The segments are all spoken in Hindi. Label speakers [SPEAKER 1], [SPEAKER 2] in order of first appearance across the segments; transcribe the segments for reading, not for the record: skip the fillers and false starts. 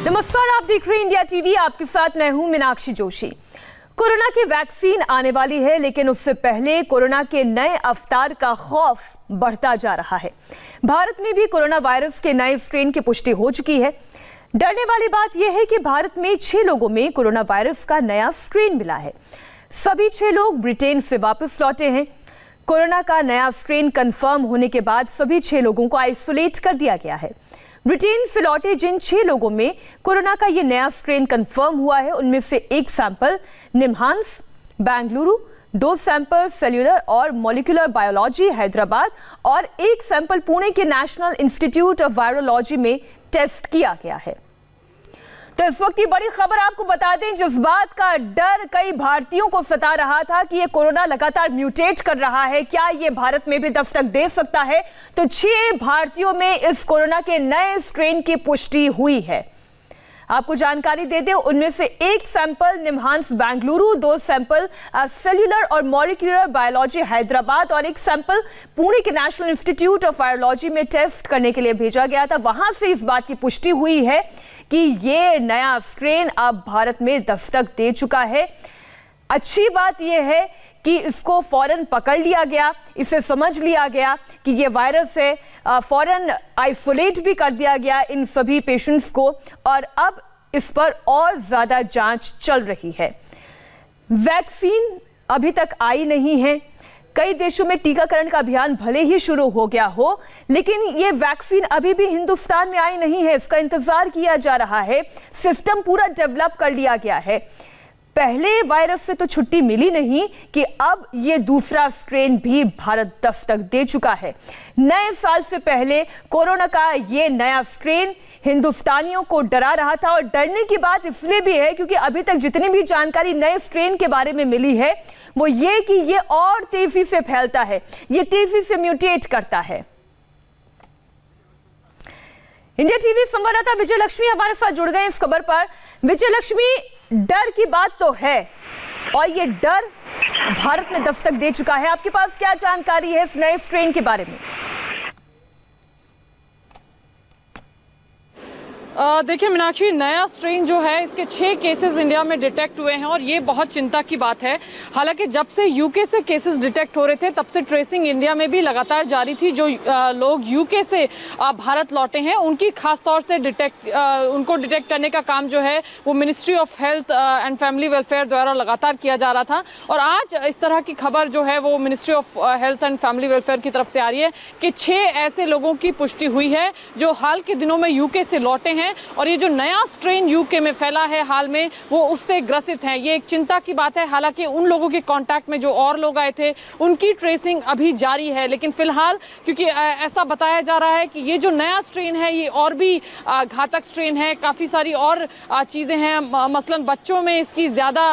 [SPEAKER 1] नमस्कार, आप देख रहे हैं इंडिया टीवी। आपके साथ मैं हूं मीनाक्षी जोशी। कोरोना की वैक्सीन आने वाली है, लेकिन उससे पहले कोरोना के नए अवतार का खौफ बढ़ता जा रहा है। भारत में भी कोरोना वायरस के नए स्ट्रेन की पुष्टि हो चुकी है। डरने वाली बात यह है कि भारत में 6 लोगों में कोरोना वायरस का नया स्ट्रेन मिला है। सभी 6 लोग ब्रिटेन से वापस लौटे हैं। कोरोना का नया स्ट्रेन कंफर्म होने के बाद सभी 6 लोगों को आइसोलेट कर दिया गया है। ब्रिटेन से लौटे जिन 6 लोगों में कोरोना का ये नया स्ट्रेन कंफर्म हुआ है, उनमें से एक सैंपल निम्हांस बेंगलुरु, 2 सैंपल सेल्यूलर और मॉलिक्यूलर बायोलॉजी हैदराबाद और एक सैंपल पुणे के नेशनल इंस्टीट्यूट ऑफ वायरोलॉजी में टेस्ट किया गया है। तो इस वक्त की बड़ी खबर आपको बता दें, जिस बात का डर कई भारतीयों को सता रहा था कि ये कोरोना लगातार म्यूटेट कर रहा है, क्या ये भारत में भी दस्तक दे सकता है, तो 6 भारतीयों में इस कोरोना के नए स्ट्रेन की पुष्टि हुई है। आपको जानकारी दे दें, उनमें से एक सैंपल निम्हांस बेंगलुरु, 2 सैंपल सेल्यूलर और मॉलिक्यूलर बायोलॉजी हैदराबाद और एक सैंपल पुणे के नेशनल इंस्टीट्यूट ऑफ वायरोलॉजी में टेस्ट करने के लिए भेजा गया था। वहां से इस बात की पुष्टि हुई है कि ये नया स्ट्रेन अब भारत में दस्तक दे चुका है। अच्छी बात यह है कि इसको फौरन पकड़ लिया गया, इसे समझ लिया गया कि ये वायरस है, फौरन आइसोलेट भी कर दिया गया इन सभी पेशेंट्स को और अब इस पर और ज्यादा जांच चल रही है। वैक्सीन अभी तक आई नहीं है। कई देशों में टीकाकरण का अभियान भले ही शुरू हो गया हो, लेकिन ये वैक्सीन अभी भी हिंदुस्तान में आई नहीं है। इसका इंतजार किया जा रहा है। सिस्टम पूरा डेवलप कर लिया गया है। पहले वायरस से तो छुट्टी मिली नहीं कि अब ये दूसरा स्ट्रेन भी भारत दस्तक दे चुका है। नए साल से पहले कोरोना का ये नया स्ट्रेन हिंदुस्तानियों को डरा रहा था और डरने की बात इसलिए भी है क्योंकि अभी तक जितनी भी जानकारी नए स्ट्रेन के बारे में मिली है वो ये कि ये और तेजी से फैलता है, ये तेजी से म्यूटेट करता है। इंडिया टीवी संवाददाता विजय लक्ष्मी हमारे साथ जुड़ गए इस खबर पर। विजय लक्ष्मी, डर की बात तो है और ये डर भारत में दस्तक दे चुका है। आपके पास क्या जानकारी है इस नए स्ट्रेन के बारे में?
[SPEAKER 2] देखिए मीनाक्षी, नया स्ट्रेन जो है इसके 6 केसेस इंडिया में डिटेक्ट हुए हैं और ये बहुत चिंता की बात है। हालांकि जब से यूके से केसेस डिटेक्ट हो रहे थे तब से ट्रेसिंग इंडिया में भी लगातार जारी थी। जो लोग यूके से भारत लौटे हैं उनकी खास तौर से उनको डिटेक्ट करने का काम जो है वो ministry of health and family welfare द्वारा लगातार किया जा रहा था। और आज इस तरह की खबर जो है वो ministry of health and family welfare की तरफ से आ रही है कि 6 ऐसे लोगों की पुष्टि हुई है जो हाल के दिनों में यूके से लौटे हैं और ये जो नया स्ट्रेन यूके में फैला है हाल में वो उससे ग्रसित है। ये एक चिंता की बात है। हालांकि उन लोगों के कांटेक्ट में जो और लोग आए थे उनकी ट्रेसिंग अभी जारी है, लेकिन फिलहाल क्योंकि ऐसा बताया जा रहा है कि ये जो नया स्ट्रेन है ये और भी घातक स्ट्रेन है। काफ़ी सारी और चीज़ें हैं, मसलन बच्चों में इसकी ज़्यादा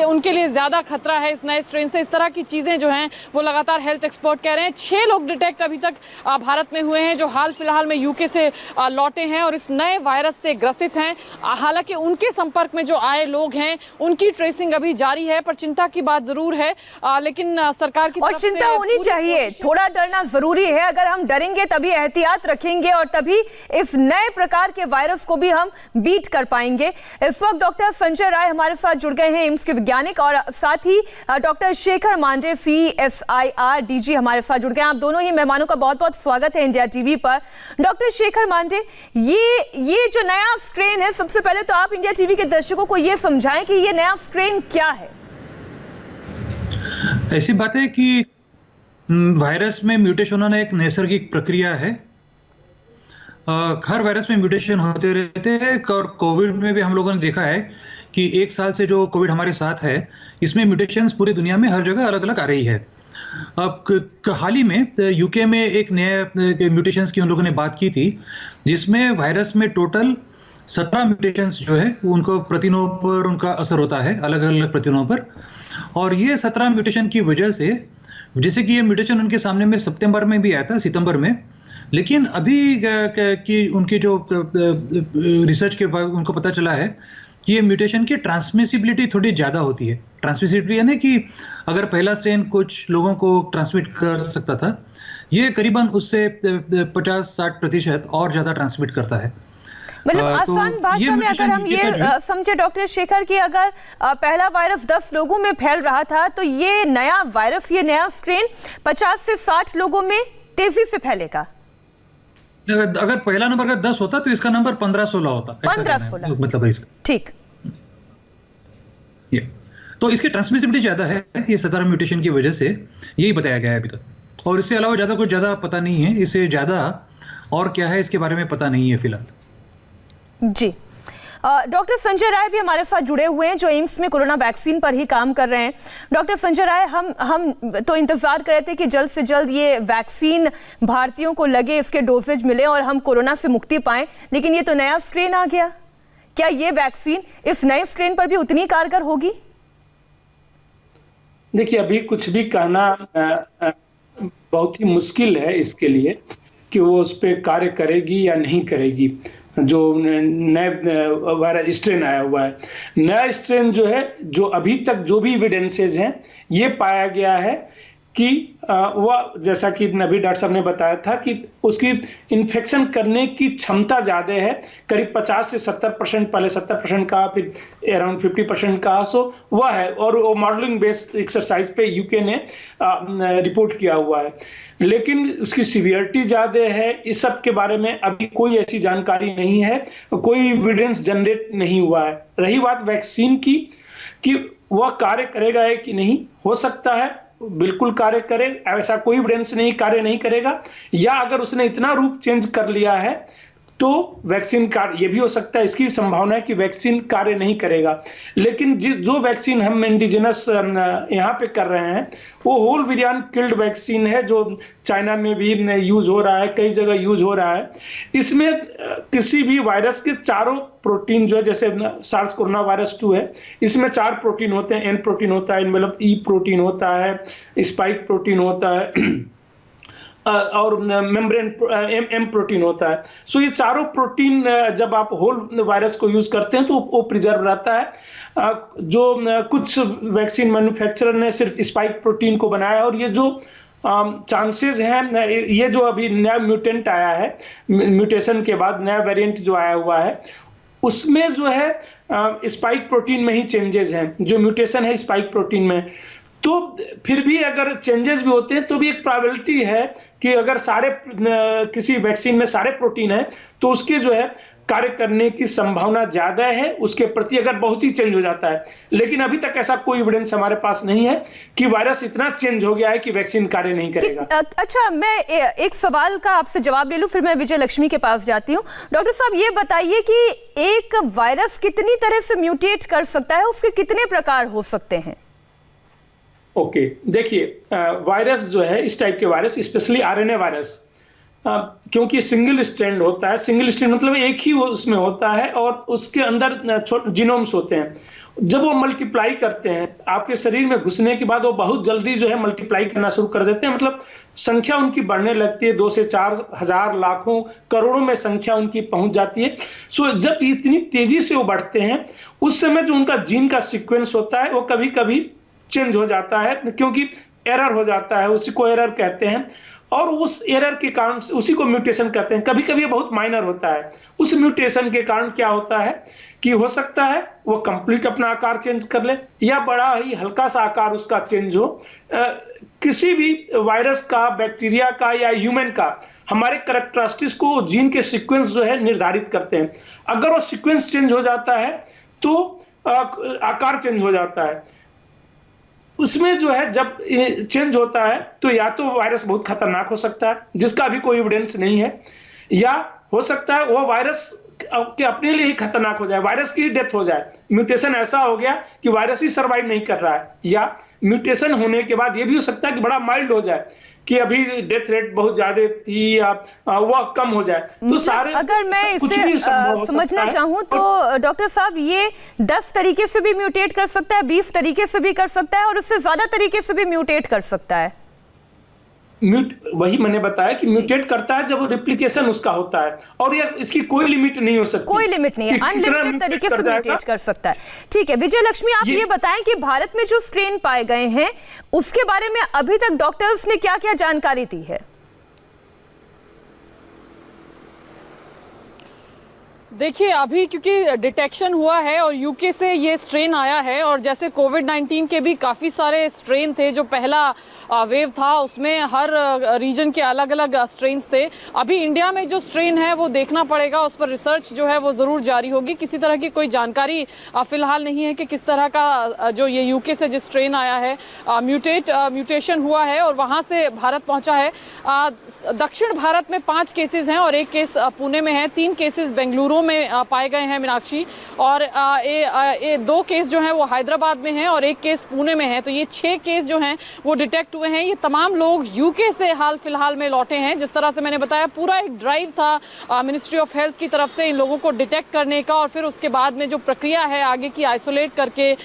[SPEAKER 2] उनके लिए ज़्यादा खतरा है इस नए स्ट्रेन से। इस तरह की चीज़ें जो हैं वो लगातार हेल्थ एक्सपर्ट कह रहे हैं। 6 लोग डिटेक्ट अभी तक भारत में हुए हैं जो हाल फिलहाल में यूके से लौटे हैं और इस नए वायरस से ग्रसित हैं। हालांकि उनके संपर्क में जो आए लोग हैं उनकी ट्रेसिंग अभी जारी है, पर चिंता की बात जरूर है। लेकिन सरकार की
[SPEAKER 1] और चिंता होनी चाहिए, थोड़ा डरना जरूरी है। अगर हम डरेंगे तभी एहतियात रखेंगे और तभी इस नए प्रकार के वायरस को भी हम बीट कर पाएंगे। इस वक्त डॉक्टर संजय राय हमारे साथ जुड़ गए हैं, एम्स के वैज्ञानिक, और साथ ही doctor Shekhar Mande CSIR DG हमारे साथ जुड़ गए हैं। आप दोनों ही मेहमानों का बहुत बहुत स्वागत है इंडिया टीवी पर। डॉक्टर शेखर मांडे, ये जो नया स्ट्रेन है, सबसे पहले तो आप इंडिया टीवी के दर्शकों को ये समझाएं कि ये नया स्ट्रेन क्या है।
[SPEAKER 3] ऐसी बात है कि वायरस में म्यूटेशन होना एक नैसर्गिक प्रक्रिया है। हर वायरस में म्यूटेशन होते रहते हैं और कोविड में भी हम लोगों ने देखा है कि 1 साल से जो कोविड हमारे साथ है इसमें म्यूटेशंस पूरी दुनिया में हर जगह अलग अलग आ रही है। अब हाल ही में यूके में एक नए म्यूटेशंस की उन लोगों ने बात की थी जिसमें वायरस में टोटल 17 म्यूटेशंस जो है उनको प्रोटीनों पर उनका असर होता है, अलग अलग प्रोटीनों पर। और ये 17 म्यूटेशन की वजह से, जैसे कि ये म्यूटेशन उनके सामने में सितंबर में भी आया था, सितंबर में, लेकिन अभी की उनकी जो रिसर्च के बाद उनको पता चला है कि ये म्यूटेशन की ट्रांसमिसिबिलिटी थोड़ी ज़्यादा होती है। ट्रांसमिसिबिलिटी यानी कि अगर पहला स्ट्रेन कुछ लोगों को ट्रांसमिट कर सकता था, ये करीबन उससे 50-60% और ज़्यादा ट्रांसमिट करता है।
[SPEAKER 1] मतलब
[SPEAKER 3] तो
[SPEAKER 1] आसान भाषा में अगर हम ये समझे डॉक्टर शेखर कि अगर पहला वायरस 10 लोगों में फैल रहा था तो ये नया वायरस, ये नया स्ट्रेन 50 से 60 लोगों में तेजी से फैलेगा।
[SPEAKER 3] अगर पहला नंबर अगर 10 होता तो इसका नंबर 15-16 होता,
[SPEAKER 1] 15-16
[SPEAKER 3] मतलब है इसका।
[SPEAKER 1] ठीक।
[SPEAKER 3] तो इसकी ट्रांसमिसिबिलिटी ज्यादा है ये 17 म्यूटेशन की वजह से, यही बताया गया है अभी तक। और इससे अलावा ज्यादा कुछ ज्यादा पता नहीं है, इससे ज्यादा और क्या है इसके बारे में पता नहीं है फिलहाल।
[SPEAKER 1] जी, डॉक्टर संजय राय भी हमारे साथ जुड़े हुए हैं जो एम्स में कोरोना वैक्सीन पर ही काम कर रहे हैं। डॉक्टर संजय राय, हम तो इंतजार कर रहे थे कि जल्द से जल्द ये वैक्सीन भारतीयों को लगे, इसके डोजेज मिले और हम कोरोना से मुक्ति पाएं, लेकिन ये तो नया स्ट्रेन आ गया। क्या ये वैक्सीन इस नए स्ट्रेन पर भी उतनी कारगर होगी?
[SPEAKER 4] देखिए, अभी कुछ भी कहना बहुत ही मुश्किल है इसके लिए कि वो उस पर कार्य करेगी या नहीं करेगी। जो नए वायरस स्ट्रेन आया हुआ है, नया स्ट्रेन जो है, जो अभी तक जो भी एविडेंसेज हैं, ये पाया गया है कि वह, जैसा कि अभी डॉक्टर साहब ने बताया था, कि उसकी इन्फेक्शन करने की क्षमता ज़्यादा है, करीब 50 से 70%, पहले 70% का, फिर अराउंड 50% का, सो वह है। और वो मॉडलिंग बेस्ड एक्सरसाइज पे यूके ने रिपोर्ट किया हुआ है, लेकिन उसकी सीवियरिटी ज़्यादा है। इस सब के बारे में अभी कोई ऐसी जानकारी नहीं है, कोई एविडेंस जनरेट नहीं हुआ है। रही बात वैक्सीन की कि वह कार्य करेगा है कि नहीं, हो सकता है बिल्कुल कार्य करे, ऐसा कोई एविडेंस नहीं कार्य नहीं करेगा, या अगर उसने इतना रूप चेंज कर लिया है तो वैक्सीन कार्य, ये भी हो सकता है, इसकी संभावना है कि वैक्सीन कार्य नहीं करेगा। लेकिन जो वैक्सीन हम इंडिजिनस यहाँ पे कर रहे हैं वो होल विरियान किल्ड वैक्सीन है, जो चाइना में भी यूज हो रहा है, कई जगह यूज हो रहा है। इसमें किसी भी वायरस के चारों प्रोटीन जो है, जैसे सार्स कोरोना वायरस 2 है, इसमें 4 प्रोटीन होते हैं। एन प्रोटीन होता है, मतलब ई प्रोटीन होता है, स्पाइक प्रोटीन होता है और मेम्ब्रेन एम प्रोटीन होता है। सो ये चारों प्रोटीन जब आप होल वायरस को यूज करते हैं तो वो प्रिजर्व रहता है। जो कुछ वैक्सीन मैन्युफैक्चरर ने सिर्फ स्पाइक प्रोटीन को बनाया, और ये जो चांसेस हैं, ये जो अभी नया म्यूटेंट आया है, म्यूटेशन के बाद नया वेरिएंट जो आया हुआ है, उसमें जो है स्पाइक प्रोटीन में ही चेंजेस हैं, जो म्यूटेशन है स्पाइक प्रोटीन में। तो फिर भी अगर चेंजेस भी होते हैं तो भी एक प्रोबेबिलिटी है कि अगर किसी वैक्सीन में सारे प्रोटीन है तो उसके जो है कार्य करने की संभावना ज्यादा है, उसके प्रति अगर बहुत ही चेंज हो जाता है। लेकिन अभी तक ऐसा कोई एविडेंस हमारे पास नहीं है कि वायरस इतना चेंज हो गया है कि वैक्सीन कार्य नहीं करेगा।
[SPEAKER 1] अच्छा, मैं एक सवाल का आपसे जवाब ले लूं, फिर मैं विजय लक्ष्मी के पास जाती हूं। डॉक्टर साहब, ये बताइए कि एक वायरस कितनी तरह से म्यूटेट कर सकता है, उसके कितने प्रकार हो सकते हैं?
[SPEAKER 4] ओके, देखिए, वायरस जो है, इस टाइप के वायरस, स्पेशली आरएनए वायरस, क्योंकि सिंगल स्ट्रैंड होता है, सिंगल स्ट्रैंड मतलब एक ही वो उसमें होता है, और उसके अंदर जीनोम्स होते हैं। जब वो मल्टीप्लाई करते हैं आपके शरीर में घुसने के बाद, वो बहुत जल्दी जो है मल्टीप्लाई करना शुरू कर देते हैं, मतलब संख्या उनकी बढ़ने लगती है, 2 से 4 हजार, लाखों, करोड़ों में संख्या उनकी पहुंच जाती है। सो जब इतनी तेजी से वो बढ़ते हैं, उस समय जो उनका जीन का सीक्वेंस होता है वो कभी कभी चेंज हो जाता है, क्योंकि एरर हो जाता है, उसी को एरर कहते हैं, और उस एरर के कारण उसी को म्यूटेशन कहते हैं। कभी कभी ये बहुत माइनर होता है। उस म्यूटेशन के कारण क्या होता है कि हो सकता है वो कंप्लीट अपना आकार चेंज कर ले, या बड़ा ही हल्का सा आकार उसका चेंज हो। किसी भी वायरस का, बैक्टीरिया का या ह्यूमन का, हमारे कैरेक्टरिस्टिक्स को जीन के सीक्वेंस जो है निर्धारित करते हैं। अगर वो सीक्वेंस चेंज हो जाता है तो आकार चेंज हो जाता है। उसमें जो है जब चेंज होता है तो या तो वायरस बहुत खतरनाक हो सकता है, जिसका अभी कोई एविडेंस नहीं है, या हो सकता है वो वायरस के अपने लिए ही खतरनाक हो जाए, वायरस की डेथ हो जाए। म्यूटेशन ऐसा हो गया कि वायरस ही सर्वाइव नहीं कर रहा है, या म्यूटेशन होने के बाद ये भी हो सकता है कि बड़ा माइल्ड हो जाए, कि अभी डेथ रेट बहुत ज्यादा थी या वह कम हो जाए। तो सारे,
[SPEAKER 1] अगर मैं इसे समझना चाहूं तो डॉक्टर साहब, ये 10 तरीके से भी म्यूटेट कर सकता है, 20 तरीके से भी कर सकता है, और उससे ज्यादा तरीके से भी म्यूटेट कर सकता है।
[SPEAKER 4] वही मैंने बताया कि म्यूटेट करता है जब रेप्लिकेशन उसका होता है, और ये इसकी कोई लिमिट नहीं हो सकती,
[SPEAKER 1] कोई लिमिट नहीं है, अनलिमिटेड तरीके से म्यूटेट कर सकता है। ठीक है, विजय लक्ष्मी, आप ये बताएं कि भारत में जो स्ट्रेन पाए गए हैं उसके बारे में अभी तक डॉक्टर्स ने क्या क्या जानकारी दी है?
[SPEAKER 2] देखिए अभी क्योंकि डिटेक्शन हुआ है और यूके से ये स्ट्रेन आया है, और जैसे कोविड-19 के भी काफ़ी सारे स्ट्रेन थे, जो पहला वेव था उसमें हर रीजन के अलग अलग स्ट्रेन्स थे। अभी इंडिया में जो स्ट्रेन है वो देखना पड़ेगा, उस पर रिसर्च जो है वो ज़रूर जारी होगी। किसी तरह की कोई जानकारी फिलहाल नहीं है कि किस तरह का जो ये यूके से जो स्ट्रेन आया है म्यूटेशन हुआ है और वहाँ से भारत पहुँचा है। दक्षिण भारत में 5 केसेस हैं और 1 केस पुणे में है, 3 केसेस बेंगलुरु में पाए गए हैं मीनाक्षी, और 2 केस जो हैं वो हैदराबाद में हैं और 1 केस पुणे में है। तो ये 6 केस जो हैं वो डिटेक्ट हुए हैं। ये तमाम लोग यूके से हाल फिलहाल में लौटे हैं। जिस तरह से मैंने बताया, पूरा एक ड्राइव था मिनिस्ट्री ऑफ हेल्थ की तरफ से इन लोगों को डिटेक्ट करने का, और फिर उसके बाद में जो प्रक्रिया है आगे की, आइसोलेट करके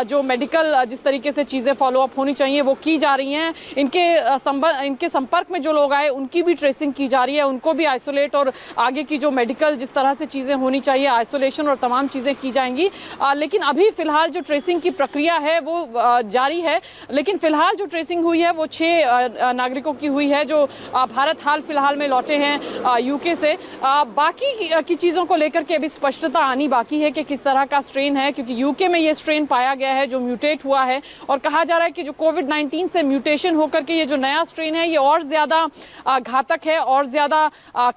[SPEAKER 2] जो मेडिकल जिस तरीके से चीज़ें फॉलोअप होनी चाहिए वो की जा रही हैं। इनके संपर्क में जो लोग आए उनकी भी ट्रेसिंग की जा रही है, उनको भी आइसोलेट और आगे की जो मेडिकल जिस तरह से चीज़ें होनी चाहिए, आइसोलेशन और तमाम चीज़ें की जाएंगी। लेकिन अभी फिलहाल जो ट्रेसिंग की प्रक्रिया है वो जारी है। लेकिन फिलहाल जो ट्रेसिंग हुई है वो 6 नागरिकों की हुई है जो भारत हाल फिलहाल में लौटे हैं यूके से। बाकी की चीज़ों को लेकर के अभी स्पष्टता आनी बाकी है कि किस तरह का स्ट्रेन है, क्योंकि यूके में ये स्ट्रेन पाया गया है जो म्यूटेट हुआ है, और कहा जा रहा है कि जो कोविड-19 से म्यूटेशन होकर के ये जो नया स्ट्रेन है ये और ज़्यादा घातक है और ज़्यादा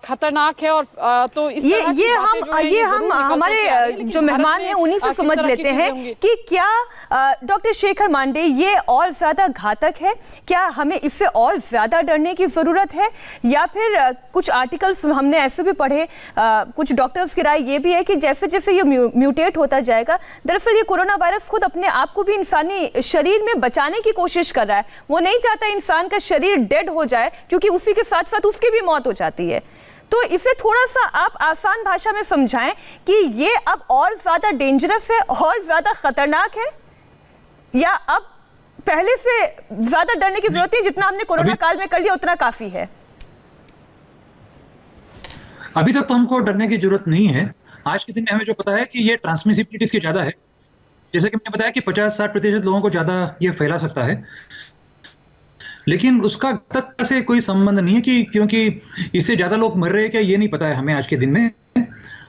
[SPEAKER 2] खतरनाक है। और तो इस तरह
[SPEAKER 1] ये हम हमारे जो मेहमान हैं उन्हीं से समझ लेते हैं कि क्या डॉक्टर शेखर मांडे ये और ज्यादा घातक है, क्या हमें इससे और ज्यादा डरने की जरूरत है, या फिर कुछ आर्टिकल्स हमने ऐसे भी पढ़े, कुछ डॉक्टर्स की राय ये भी है कि जैसे जैसे ये म्यूटेट होता जाएगा, दरअसल ये कोरोना वायरस खुद अपने आप को भी इंसानी शरीर में बचाने की कोशिश कर रहा है। वो नहीं चाहता इंसान का शरीर डेड हो जाए, क्योंकि उसी के साथ साथ उसकी भी मौत हो जाती है। तो इसे थोड़ा सा आप आसान भाषा में समझाएं कि ये अब और ज्यादा डेंजरस है, और ज्यादा खतरनाक है, या अब पहले से ज्यादा डरने की जरूरत नहीं, जितना हमने कोरोना काल में कर लिया उतना काफी है।
[SPEAKER 3] अभी तक तो हमको डरने की जरूरत नहीं है। आज के दिन में हमें जो पता है कि ये ट्रांसमिसिबिलिटी इसकी ज्यादा है। जैसे कि मैंने बताया कि 50-60% लोगों को ज्यादा ये फैला सकता है, लेकिन उसका तक से कोई संबंध नहीं है कि क्योंकि इससे ज्यादा लोग मर रहे हैं क्या, ये नहीं पता है हमें आज के दिन में,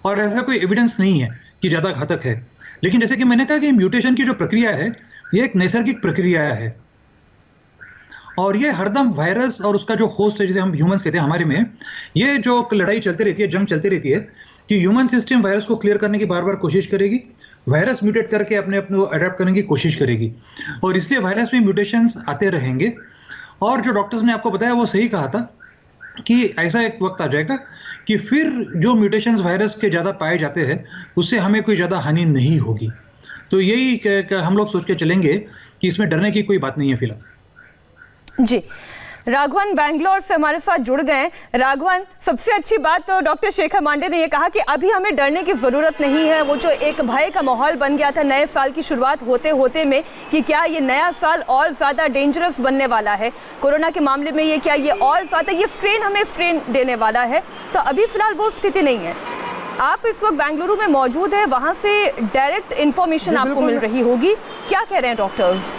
[SPEAKER 3] और ऐसा कोई एविडेंस नहीं है कि ज्यादा घातक है। लेकिन जैसे कि मैंने कहा कि म्यूटेशन की जो प्रक्रिया है ये एक नैसर्गिक प्रक्रिया है, और ये हरदम वायरस और उसका जो होस्ट है, जिसे हम ह्यूमंस कहते हैं हमारे में, ये जो लड़ाई चलती रहती है, जंग चलती रहती है कि ह्यूमन सिस्टम वायरस को क्लियर करने की बार बार कोशिश करेगी, वायरस म्यूटेट करके अपने को अडेप्ट करने की कोशिश करेगी, और इसलिए वायरस में म्यूटेशंस आते रहेंगे। और जो डॉक्टर्स ने आपको बताया वो सही कहा था कि ऐसा एक वक्त आ जाएगा कि फिर जो म्यूटेशंस वायरस के ज़्यादा पाए जाते हैं उससे हमें कोई ज़्यादा हानि नहीं होगी। तो यही हम लोग सोच के चलेंगे कि इसमें डरने की कोई बात नहीं है फिलहाल।
[SPEAKER 1] जी, राघवन बैंगलोर से हमारे साथ जुड़ गए। राघवन, सबसे अच्छी बात तो डॉक्टर शेखर मांडे ने ये कहा कि अभी हमें डरने की ज़रूरत नहीं है। वो जो एक भय का माहौल बन गया था नए साल की शुरुआत होते होते में कि क्या ये नया साल और ज़्यादा डेंजरस बनने वाला है कोरोना के मामले में, ये क्या ये और ज़्यादा ये स्ट्रेन हमें स्ट्रेन देने वाला है, तो अभी फ़िलहाल वो स्थिति नहीं है। आप इस वक्त बेंगलुरु में मौजूद है, वहाँ से डायरेक्ट इन्फॉर्मेशन आपको मिल रही होगी, क्या कह रहे हैं डॉक्टर्स?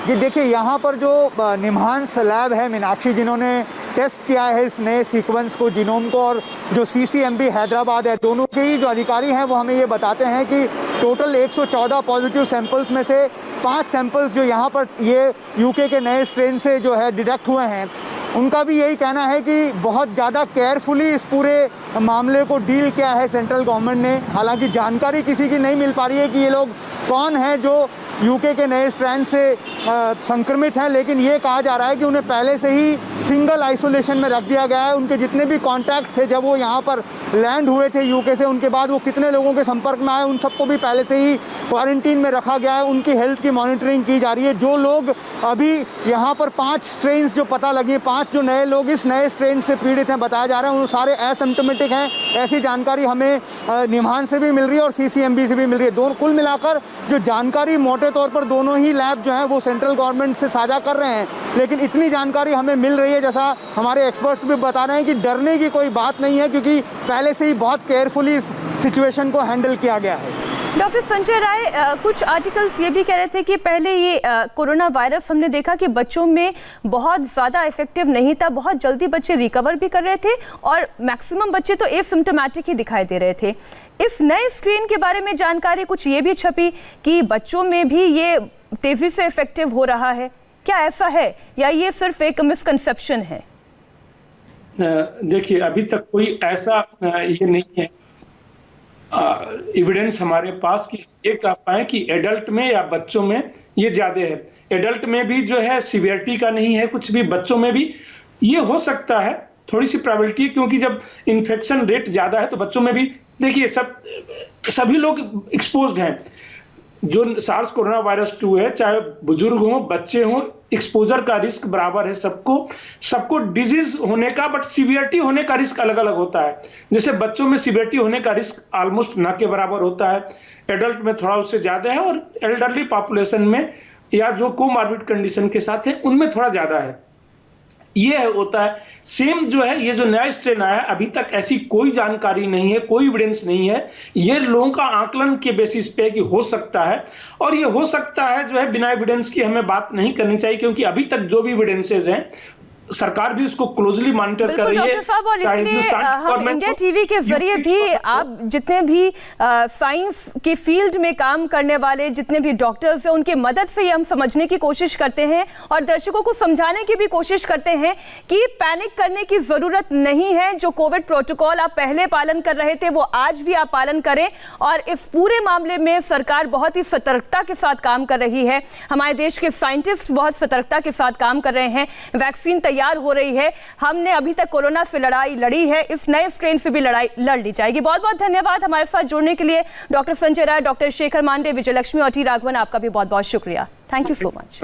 [SPEAKER 5] जी देखिए, यहाँ पर जो निम्हांस लैब है मीनाक्षी, जिन्होंने टेस्ट किया है इस नए सीक्वेंस को, जीनोम को, और जो CCMB हैदराबाद है, दोनों के ही जो अधिकारी हैं वो हमें ये बताते हैं कि टोटल 114 पॉजिटिव सैंपल्स में से 5 सैंपल्स जो यहाँ पर ये यूके के नए स्ट्रेन से जो है डिटेक्ट हुए हैं, उनका भी यही कहना है कि बहुत ज़्यादा केयरफुली इस पूरे मामले को डील किया है सेंट्रल गवर्नमेंट ने। हालांकि जानकारी किसी की नहीं मिल पा रही है कि ये लोग कौन हैं जो यूके के नए स्ट्रेन से संक्रमित हैं, लेकिन ये कहा जा रहा है कि उन्हें पहले से ही सिंगल आइसोलेशन में रख दिया गया है। उनके जितने भी कॉन्टैक्ट थे जब वो यहाँ पर लैंड हुए थे यूके से, उनके बाद वो कितने लोगों के संपर्क में आए, उन सबको भी पहले से ही क्वारंटीन में रखा गया है। उनकी हेल्थ की मॉनिटरिंग की जा रही है। जो लोग अभी यहाँ पर 5 स्ट्रेन्स जो पता लगी, 5 जो नए लोग इस नए स्ट्रेन से पीड़ित हैं बताया जा रहा है, वो सारे एसिम्प्टोमेटिक हैं। ऐसी जानकारी हमें निम्हांस से भी मिल रही है और CCMB से भी मिल रही है। दोनों कुल मिलाकर जो जानकारी मोटे तौर पर दोनों ही लैब जो हैं वो सेंट्रल गवर्नमेंट से साझा कर रहे हैं, लेकिन इतनी जानकारी हमें मिल रही है, जैसा हमारे एक्सपर्ट्स भी बता रहे हैं, कि डरने की कोई बात नहीं है, क्योंकि पहले से ही बहुत केयरफुली इस सिचुएशन को हैंडल किया गया है।
[SPEAKER 1] डॉक्टर संजय राय, कुछ आर्टिकल्स ये भी कह रहे थे कि पहले ये कोरोना वायरस हमने देखा कि बच्चों में बहुत ज़्यादा इफेक्टिव नहीं था, बहुत जल्दी बच्चे रिकवर भी कर रहे थे और मैक्सिमम बच्चे तो एसिम्प्टोमेटिक ही दिखाई दे रहे थे। इस नए स्ट्रेन के बारे में जानकारी कुछ ये भी छपी कि बच्चों में भी ये तेज़ी से इफेक्टिव हो रहा है, क्या ऐसा है या ये सिर्फ एक मिसकंसेप्शन है?
[SPEAKER 4] देखिए, अभी तक कोई ऐसा ये नहीं है एविडेंस हमारे पास कि ये कह पाए कि एडल्ट में या बच्चों में ये ज्यादा है। एडल्ट में भी जो है सिवियरिटी का नहीं है कुछ भी, बच्चों में भी ये हो सकता है, थोड़ी सी प्रोबेबिलिटी, क्योंकि जब इन्फेक्शन रेट ज्यादा है तो बच्चों में भी देखिए सभी लोग एक्सपोज्ड हैं। जो सार्स कोरोना वायरस 2 है, चाहे बुजुर्ग हो बच्चे हो, एक्सपोजर का रिस्क बराबर है सबको डिजीज होने का, बट सीवियरिटी होने का रिस्क अलग अलग होता है। जैसे बच्चों में सीवियरिटी होने का रिस्क ऑलमोस्ट न के बराबर होता है, एडल्ट में थोड़ा उससे ज्यादा है, और एल्डरली पॉपुलेशन में या जो कोमॉर्बिड कंडीशन के साथ है उनमें थोड़ा ज्यादा है। ये होता है सेम जो है, ये जो नया स्ट्रेन आया है अभी तक ऐसी कोई जानकारी नहीं है, कोई एविडेंस नहीं है। ये लोगों का आकलन के बेसिस पे कि हो सकता है, और ये हो सकता है जो है बिना एविडेंस की हमें बात नहीं करनी चाहिए, क्योंकि अभी तक जो भी एविडेंसेस हैं सरकार भी उसको क्लोजली मॉनिटर कर रही है।
[SPEAKER 1] डॉक्टर साहब, और इसलिए हम इंडिया टीवी के जरिए भी आप जितने भी साइंस के फील्ड में काम करने वाले जितने भी डॉक्टर्स हैं उनकी मदद से ये हम समझने की कोशिश करते हैं और दर्शकों को समझाने की भी कोशिश करते हैं कि पैनिक करने की जरूरत नहीं है। जो कोविड प्रोटोकॉल आप पहले पालन कर रहे थे वो आज भी आप पालन करें, और इस पूरे मामले में सरकार बहुत ही सतर्कता के साथ काम कर रही है। हमारे देश के साइंटिस्ट बहुत सतर्कता के साथ काम कर रहे हैं, वैक्सीन तैयार हो रही है। हमने अभी तक कोरोना से लड़ाई लड़ी है, इस नए स्ट्रेन से भी लड़ाई लड़ ली जाएगी। बहुत बहुत धन्यवाद हमारे साथ जुड़ने के लिए डॉक्टर संजय राय, डॉक्टर शेखर मांडे, विजयलक्ष्मी और टी राघवन, आपका भी बहुत बहुत शुक्रिया। Thank you so much.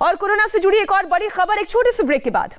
[SPEAKER 1] और कोरोना से जुड़ी एक और बड़ी खबर एक छोटे से ब्रेक के बाद।